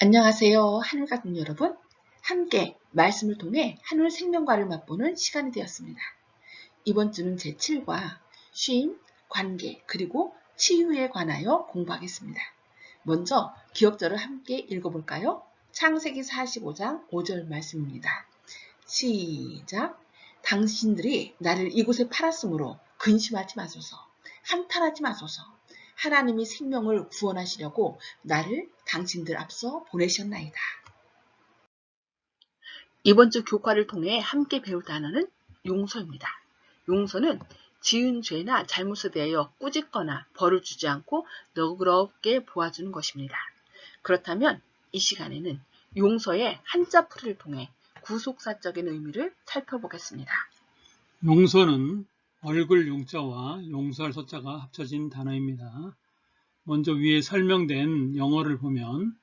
안녕하세요. 하늘가족 여러분. 함께 말씀을 통해 하늘 생명과를 맛보는 시간이 되었습니다. 이번 주는 제7과 쉼, 관계, 그리고 치유에 관하여 공부하겠습니다. 먼저 기억절을 함께 읽어볼까요? 창세기 45장 5절 말씀입니다. 시작! 당신들이 나를 이곳에 팔았으므로 근심하지 마소서, 한탄하지 마소서. 하나님이 생명을 구원하시려고 나를 당신들 앞서 보내셨나이다. 이번 주 교과를 통해 함께 배울 단어는 용서입니다. 용서는 지은 죄나 잘못에 대하여 꾸짖거나 벌을 주지 않고 너그럽게 보아주는 것입니다. 그렇다면 이 시간에는 용서의 한자풀이를 통해 구속사적인 의미를 살펴보겠습니다. 용서는 얼굴 용자와 용서할 서자가 합쳐진 단어입니다. 먼저 위에 설명된 영어를 보면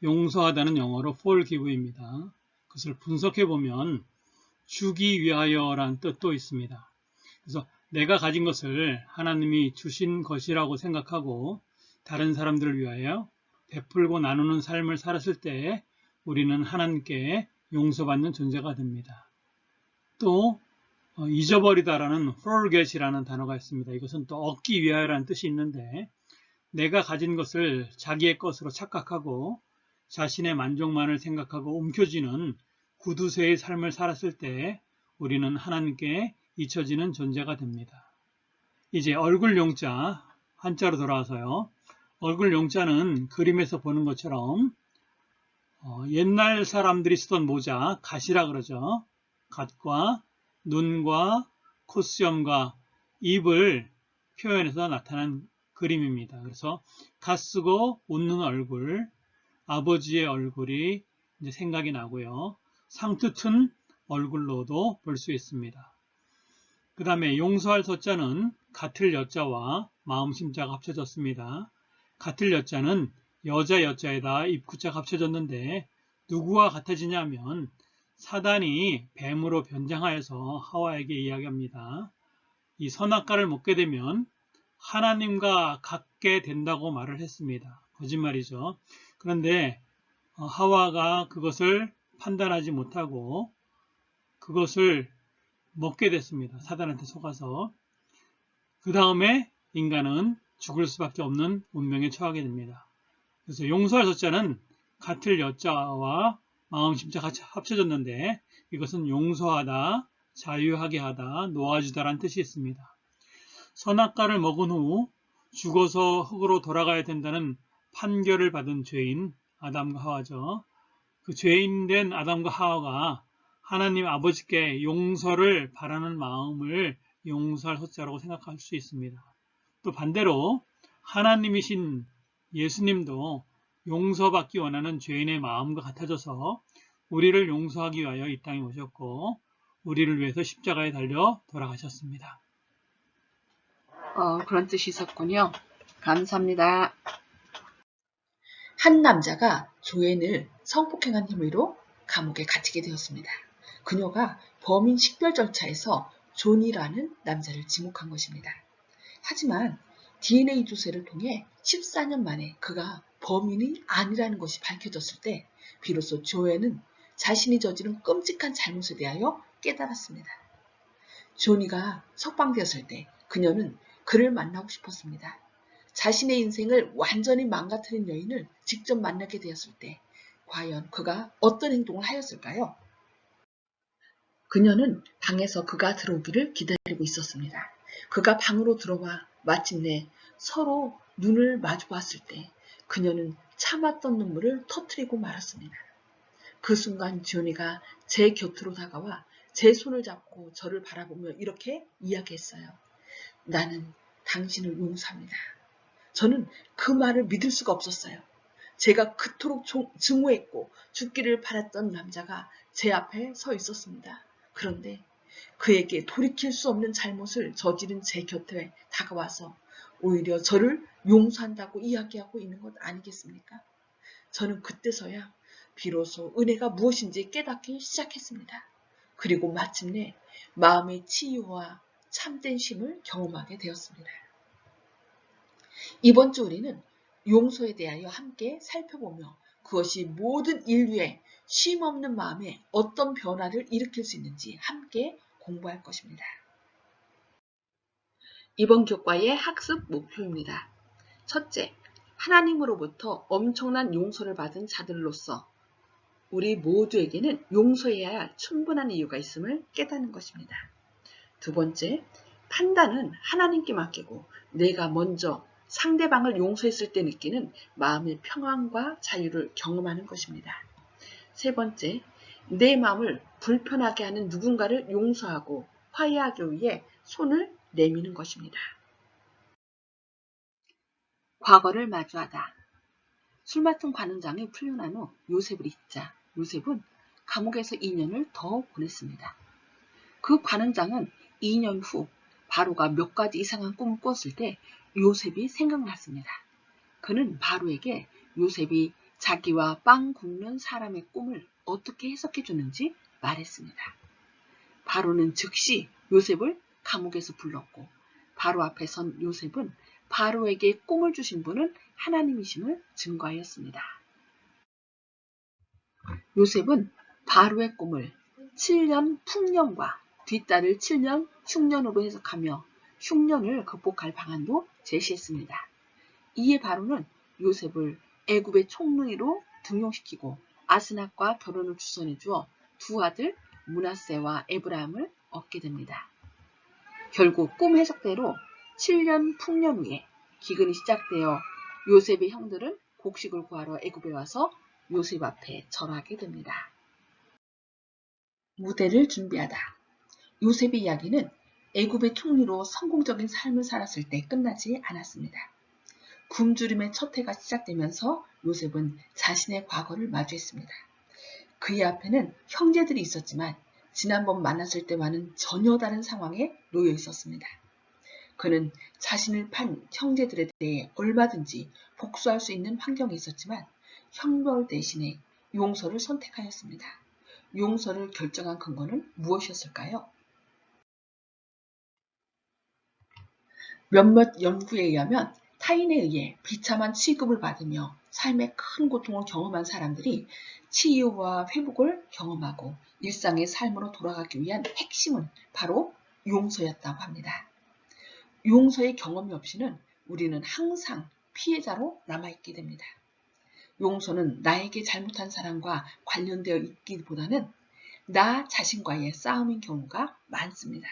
용서하다는 영어로 forgive입니다. 그것을 분석해 보면 주기 위하여라는 뜻도 있습니다. 그래서 내가 가진 것을 하나님이 주신 것이라고 생각하고 다른 사람들을 위하여 베풀고 나누는 삶을 살았을 때 우리는 하나님께 용서받는 존재가 됩니다. 또 잊어버리다라는 forget이라는 단어가 있습니다. 이것은 또 얻기 위하여라는 뜻이 있는데 내가 가진 것을 자기의 것으로 착각하고 자신의 만족만을 생각하고 움켜쥐는 구두쇠의 삶을 살았을 때 우리는 하나님께 잊혀지는 존재가 됩니다. 이제 얼굴 용자 한자로 돌아와서요. 얼굴 용자는 그림에서 보는 것처럼 옛날 사람들이 쓰던 모자, 갓이라 그러죠. 갓과 눈과 콧수염과 입을 표현해서 나타난 그림입니다. 그래서 갓 쓰고 웃는 얼굴, 아버지의 얼굴이 이제 생각이 나고요. 상투튼 얼굴로도 볼 수 있습니다. 그 다음에 용서할 서자는 같을 여자와 마음심자가 합쳐졌습니다. 같을 여자는 여자 여자에다 입구자가 합쳐졌는데 누구와 같아지냐면 사단이 뱀으로 변장하여서 하와에게 이야기합니다. 이 선악과를 먹게 되면 하나님과 같게 된다고 말을 했습니다. 거짓말이죠. 그런데 하와가 그것을 판단하지 못하고 그것을 먹게 됐습니다. 사단한테 속아서. 그 다음에 인간은 죽을 수밖에 없는 운명에 처하게 됩니다. 그래서 용서할 서자는 같을 여자와 마음심자가 합쳐졌는데 이것은 용서하다, 자유하게 하다, 놓아주다라는 뜻이 있습니다. 선악과를 먹은 후 죽어서 흙으로 돌아가야 된다는 판결을 받은 죄인 아담과 하와죠. 그 죄인된 아담과 하와가 하나님 아버지께 용서를 바라는 마음을 용서할 서자라고 생각할 수 있습니다. 또 반대로 하나님이신 예수님도 용서받기 원하는 죄인의 마음과 같아져서 우리를 용서하기 위하여 이 땅에 오셨고 우리를 위해서 십자가에 달려 돌아가셨습니다. 그런 뜻이 있었군요. 감사합니다. 한 남자가 조앤을 성폭행한 혐의로 감옥에 갇히게 되었습니다. 그녀가 범인 식별 절차에서 존이라는 남자를 지목한 것입니다. 하지만 DNA 조사를 통해 14년 만에 그가 범인이 아니라는 것이 밝혀졌을 때 비로소 조앤은 자신이 저지른 끔찍한 잘못에 대하여 깨달았습니다. 조니가 석방되었을 때 그녀는 그를 만나고 싶었습니다. 자신의 인생을 완전히 망가뜨린 여인을 직접 만나게 되었을 때 과연 그가 어떤 행동을 하였을까요? 그녀는 방에서 그가 들어오기를 기다리고 있었습니다. 그가 방으로 들어와 마침내 서로 눈을 마주 보았을 때 그녀는 참았던 눈물을 터뜨리고 말았습니다. 그 순간 조니가 제 곁으로 다가와 제 손을 잡고 저를 바라보며 이렇게 이야기했어요. 나는 당신을 용서합니다. 저는 그 말을 믿을 수가 없었어요. 제가 그토록 증오했고 죽기를 바랐던 남자가 제 앞에 서 있었습니다. 그런데 그에게 돌이킬 수 없는 잘못을 저지른 제 곁에 다가와서 오히려 저를 용서한다고 이야기하고 있는 것 아니겠습니까? 저는 그때서야 비로소 은혜가 무엇인지 깨닫기 시작했습니다. 그리고 마침내 마음의 치유와 참된 쉼을 경험하게 되었습니다. 이번 주 우리는 용서에 대하여 함께 살펴보며 그것이 모든 인류의 쉼없는 마음에 어떤 변화를 일으킬 수 있는지 함께 공부할 것입니다. 이번 교과의 학습 목표입니다. 첫째, 하나님으로부터 엄청난 용서를 받은 자들로서 우리 모두에게는 용서해야 할 충분한 이유가 있음을 깨닫는 것입니다. 두 번째, 판단은 하나님께 맡기고 내가 먼저 상대방을 용서했을 때 느끼는 마음의 평안과 자유를 경험하는 것입니다. 세 번째, 내 마음을 불편하게 하는 누군가를 용서하고 화해하기 위해 손을 내미는 것입니다. 과거를 마주하다. 술 맡은 관원장이 풀려난 후 요셉을 잊자 요셉은 감옥에서 2년을 더 보냈습니다. 그 관원장은 2년 후 바로가 몇 가지 이상한 꿈을 꿨을 때 요셉이 생각났습니다. 그는 바로에게 요셉이 자기와 빵 굽는 사람의 꿈을 어떻게 해석해 주는지 말했습니다. 바로는 즉시 요셉을 감옥에서 불렀고 바로 앞에 선 요셉은 바로에게 꿈을 주신 분은 하나님이심을 증거하였습니다. 요셉은 바로의 꿈을 7년 풍년과 뒤따를 7년 흉년으로 해석하며 흉년을 극복할 방안도 제시했습니다. 이에 바로는 요셉을 애굽의 총리로 등용시키고 아스낫과 결혼을 주선해 주어 두 아들 므낫세와 에브라임을 얻게 됩니다. 결국 꿈 해석대로 7년 풍년 후에 기근이 시작되어 요셉의 형들은 곡식을 구하러 애굽에 와서 요셉 앞에 절하게 됩니다. 무대를 준비하다. 요셉의 이야기는 애굽의 총리로 성공적인 삶을 살았을 때 끝나지 않았습니다. 굶주림의 첫 해가 시작되면서 요셉은 자신의 과거를 마주했습니다. 그의 앞에는 형제들이 있었지만 지난번 만났을 때와는 전혀 다른 상황에 놓여 있었습니다. 그는 자신을 판 형제들에 대해 얼마든지 복수할 수 있는 환경에 있었지만 형벌 대신에 용서를 선택하였습니다. 용서를 결정한 근거는 무엇이었을까요? 몇몇 연구에 의하면 타인에 의해 비참한 취급을 받으며 삶의 큰 고통을 경험한 사람들이 치유와 회복을 경험하고 일상의 삶으로 돌아가기 위한 핵심은 바로 용서였다고 합니다. 용서의 경험이 없이는 우리는 항상 피해자로 남아있게 됩니다. 용서는 나에게 잘못한 사람과 관련되어 있기보다는 나 자신과의 싸움인 경우가 많습니다.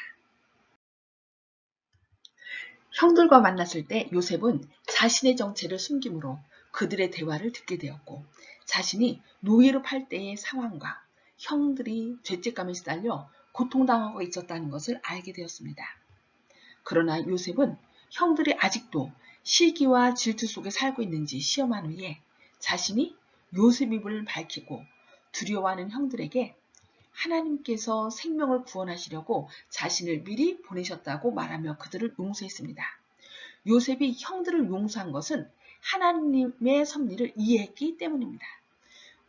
형들과 만났을 때 요셉은 자신의 정체를 숨김으로 그들의 대화를 듣게 되었고 자신이 노예로 팔 때의 상황과 형들이 죄책감에 시달려 고통당하고 있었다는 것을 알게 되었습니다. 그러나 요셉은 형들이 아직도 시기와 질투 속에 살고 있는지 시험한 후에 자신이 요셉임을 밝히고 두려워하는 형들에게 하나님께서 생명을 구원하시려고 자신을 미리 보내셨다고 말하며 그들을 용서했습니다. 요셉이 형들을 용서한 것은 하나님의 섭리를 이해했기 때문입니다.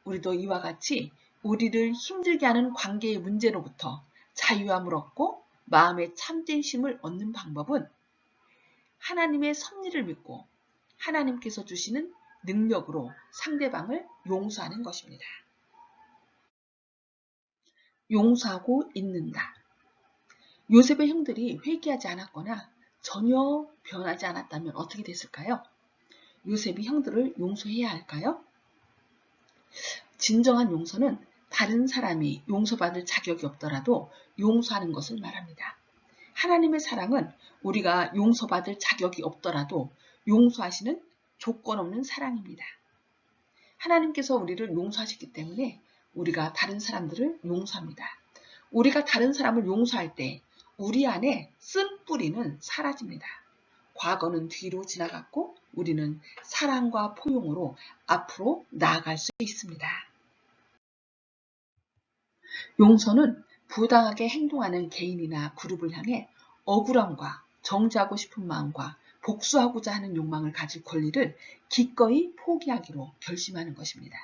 우리도 이와 같이 우리를 힘들게 하는 관계의 문제로부터 자유함을 얻고 마음의 참되심을 얻는 방법은 하나님의 섭리를 믿고 하나님께서 주시는 능력으로 상대방을 용서하는 것입니다. 용서하고 잊는다. 요셉의 형들이 회개하지 않았거나 전혀 변하지 않았다면 어떻게 됐을까요? 요셉이 형들을 용서해야 할까요? 진정한 용서는 다른 사람이 용서받을 자격이 없더라도 용서하는 것을 말합니다. 하나님의 사랑은 우리가 용서받을 자격이 없더라도 용서하시는 조건 없는 사랑입니다. 하나님께서 우리를 용서하셨기 때문에 우리가 다른 사람들을 용서합니다. 우리가 다른 사람을 용서할 때 우리 안에 쓴 뿌리는 사라집니다. 과거는 뒤로 지나갔고 우리는 사랑과 포용으로 앞으로 나아갈 수 있습니다. 용서는 부당하게 행동하는 개인이나 그룹을 향해 억울함과 정죄하고 싶은 마음과 복수하고자 하는 욕망을 가질 권리를 기꺼이 포기하기로 결심하는 것입니다.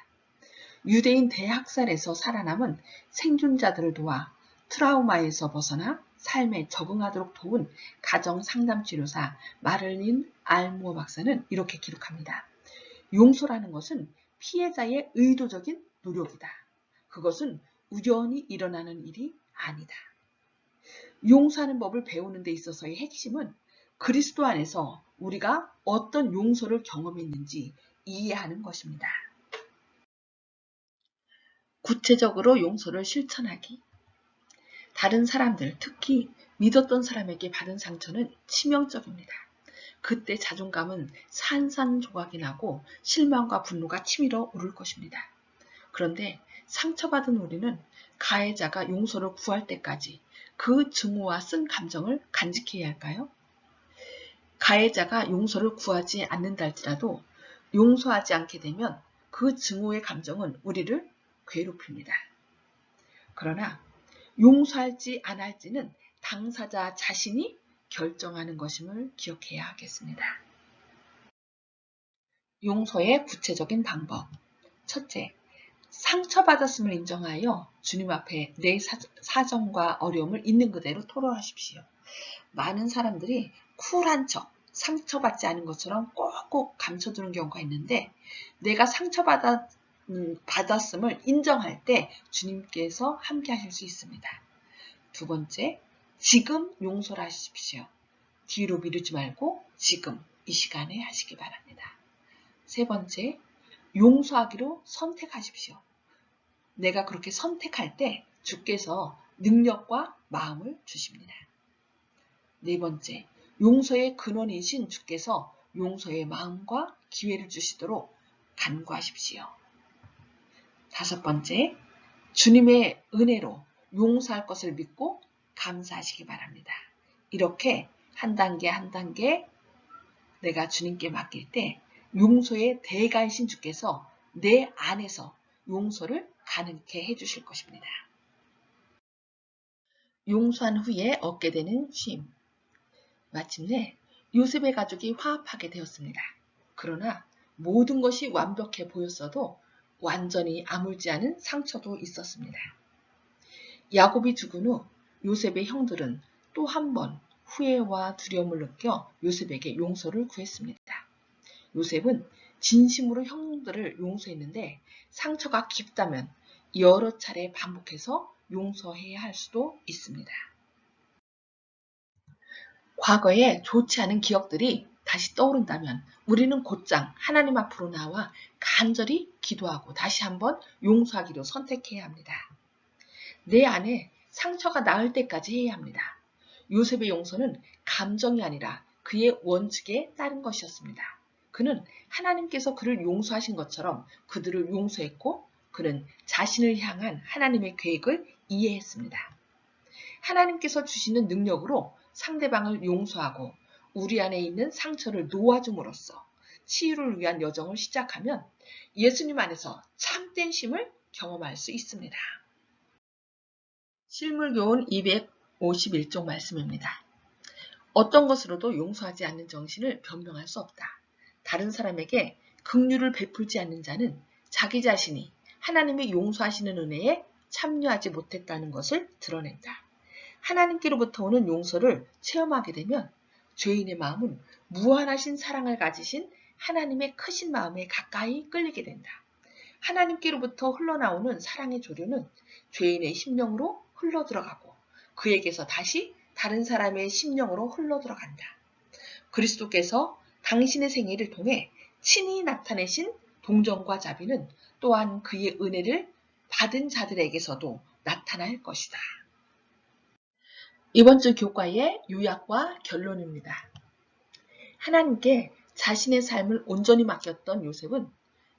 유대인 대학살에서 살아남은 생존자들을 도와 트라우마에서 벗어나 삶에 적응하도록 도운 가정상담치료사 마를린 알무어 박사는 이렇게 기록합니다. 용서라는 것은 피해자의 의도적인 노력이다. 그것은 우연히 일어나는 일이 아니다. 용서하는 법을 배우는 데 있어서의 핵심은 그리스도 안에서 우리가 어떤 용서를 경험했는지 이해하는 것입니다. 구체적으로 용서를 실천하기. 다른 사람들, 특히 믿었던 사람에게 받은 상처는 치명적입니다. 그때 자존감은 산산조각이 나고 실망과 분노가 치밀어 오를 것입니다. 그런데 상처받은 우리는 가해자가 용서를 구할 때까지 그 증오와 쓴 감정을 간직해야 할까요? 가해자가 용서를 구하지 않는다 할지라도 용서하지 않게 되면 그 증오의 감정은 우리를 괴롭힙니다. 그러나 용서할지 안 할지는 당사자 자신이 결정하는 것임을 기억해야 하겠습니다. 용서의 구체적인 방법. 첫째, 상처받았음을 인정하여 주님 앞에 내 사정과 어려움을 있는 그대로 토로하십시오. 많은 사람들이 쿨한 척, 상처받지 않은 것처럼 꼭꼭 감춰두는 경우가 있는데 내가 상처받았음을 인정할 때 주님께서 함께 하실 수 있습니다. 두 번째, 지금 용서를 하십시오. 뒤로 미루지 말고 지금 이 시간에 하시기 바랍니다. 세 번째, 용서하기로 선택하십시오. 내가 그렇게 선택할 때 주께서 능력과 마음을 주십니다. 네 번째, 용서의 근원이신 주께서 용서의 마음과 기회를 주시도록 간구하십시오. 다섯 번째, 주님의 은혜로 용서할 것을 믿고 감사하시기 바랍니다. 이렇게 한 단계 한 단계 내가 주님께 맡길 때 용서의 대가이신 주께서 내 안에서 용서를 가능케 해주실 것입니다. 용서한 후에 얻게 되는 쉼. 마침내 요셉의 가족이 화합하게 되었습니다. 그러나 모든 것이 완벽해 보였어도 완전히 아물지 않은 상처도 있었습니다. 야곱이 죽은 후 요셉의 형들은 또 한 번 후회와 두려움을 느껴 요셉에게 용서를 구했습니다. 요셉은 진심으로 형들을 용서했는데 상처가 깊다면 여러 차례 반복해서 용서해야 할 수도 있습니다. 과거에 좋지 않은 기억들이 다시 떠오른다면 우리는 곧장 하나님 앞으로 나와 간절히 기도하고 다시 한번 용서하기로 선택해야 합니다. 내 안에 상처가 나을 때까지 해야 합니다. 요셉의 용서는 감정이 아니라 그의 원칙에 따른 것이었습니다. 그는 하나님께서 그를 용서하신 것처럼 그들을 용서했고 그는 자신을 향한 하나님의 계획을 이해했습니다. 하나님께서 주시는 능력으로 상대방을 용서하고 우리 안에 있는 상처를 놓아줌으로써 치유를 위한 여정을 시작하면 예수님 안에서 참된 쉼을 경험할 수 있습니다. 실물교훈 251쪽 말씀입니다. 어떤 것으로도 용서하지 않는 정신을 변명할 수 없다. 다른 사람에게 긍휼을 베풀지 않는 자는 자기 자신이 하나님의 용서하시는 은혜에 참여하지 못했다는 것을 드러낸다. 하나님께로부터 오는 용서를 체험하게 되면 죄인의 마음은 무한하신 사랑을 가지신 하나님의 크신 마음에 가까이 끌리게 된다. 하나님께로부터 흘러나오는 사랑의 조류는 죄인의 심령으로 흘러들어가고 그에게서 다시 다른 사람의 심령으로 흘러들어간다. 그리스도께서 당신의 생애를 통해 친히 나타내신 동정과 자비는 또한 그의 은혜를 받은 자들에게서도 나타날 것이다. 이번 주 교과의 요약과 결론입니다. 하나님께 자신의 삶을 온전히 맡겼던 요셉은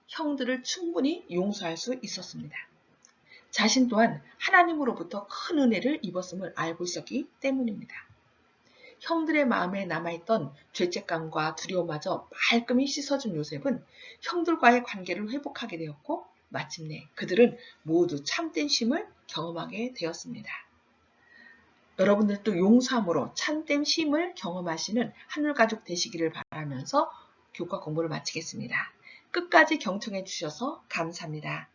형들을 충분히 용서할 수 있었습니다. 자신 또한 하나님으로부터 큰 은혜를 입었음을 알고 있었기 때문입니다. 형들의 마음에 남아있던 죄책감과 두려움마저 말끔히 씻어준 요셉은 형들과의 관계를 회복하게 되었고 마침내 그들은 모두 참된 쉼을 경험하게 되었습니다. 여러분들도 용서함으로 참된 쉼을 경험하시는 하늘가족 되시기를 바라면서 교과 공부를 마치겠습니다. 끝까지 경청해 주셔서 감사합니다.